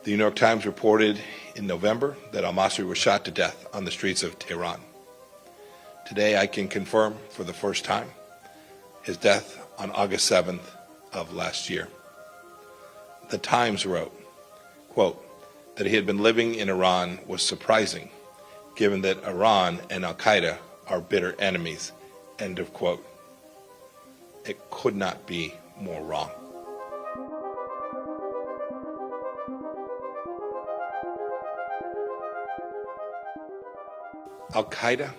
The New York Times reported in November that al-Masri was shot to death on the streets of Tehran. Today, I can confirm for the first time his death on August 7th of last year. The Times wrote, quote, that he had been living in Iran was surprising, given that Iran and al-Qaeda are bitter enemies, end of quote. It could not be more wrong. Al-Qaeda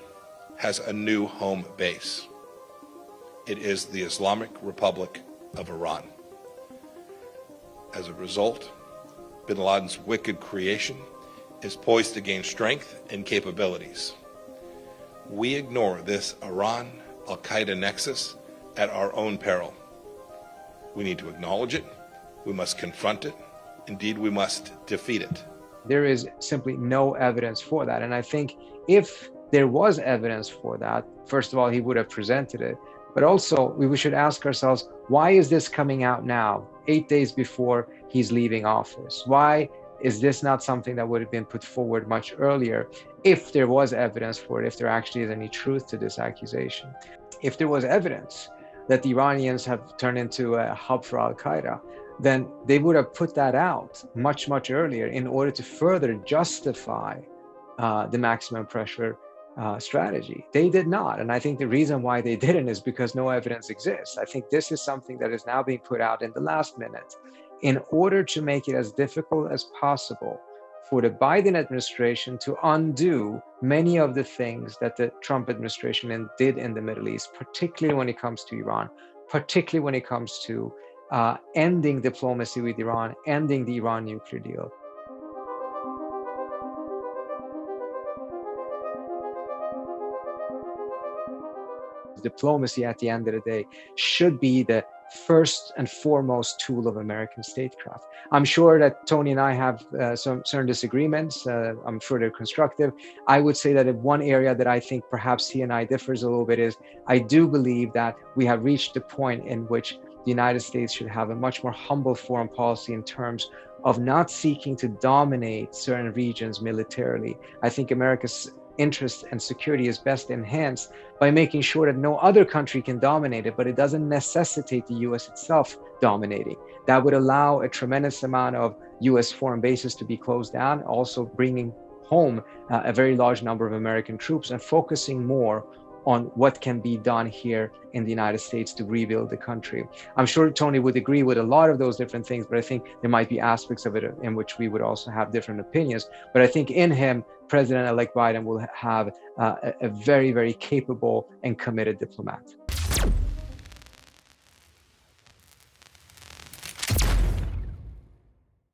has a new home base. It is the Islamic Republic of Iran. As a result, bin Laden's wicked creation is poised to gain strength and capabilities. We ignore this Iran-Al-Qaeda nexus at our own peril. We need to acknowledge it, we must confront it, indeed we must defeat it. There is simply no evidence for that. And I think if there was evidence for that, first of all, he would have presented it. But also, we should ask ourselves, why is this coming out now, 8 days before he's leaving office? Why is this not something that would have been put forward much earlier if there was evidence for it, if there actually is any truth to this accusation? If there was evidence that the Iranians have turned into a hub for al-Qaeda, then they would have put that out much, much earlier in order to further justify the maximum pressure strategy. They did not. And I think the reason why they didn't is because no evidence exists. I think this is something that is now being put out in the last minute in order to make it as difficult as possible for the Biden administration to undo many of the things that the Trump administration did in the Middle East, particularly when it comes to Iran, particularly when it comes to ending diplomacy with Iran, ending the Iran nuclear deal. Diplomacy, at the end of the day, should be the first and foremost tool of American statecraft. I'm sure that Tony and I have some certain disagreements. I'm sure they're constructive. I would say that one area that I think perhaps he and I differs a little bit is I do believe that we have reached the point in which the United States should have a much more humble foreign policy in terms of not seeking to dominate certain regions militarily. I think America's interest and security is best enhanced by making sure that no other country can dominate it, but it doesn't necessitate the U.S. itself dominating. That would allow a tremendous amount of U.S. foreign bases to be closed down, also bringing home a very large number of American troops and focusing more on what can be done here in the United States to rebuild the country. I'm sure Tony would agree with a lot of those different things, but I think there might be aspects of it in which we would also have different opinions. But I think in him, President-elect Biden will have a very, very capable and committed diplomat.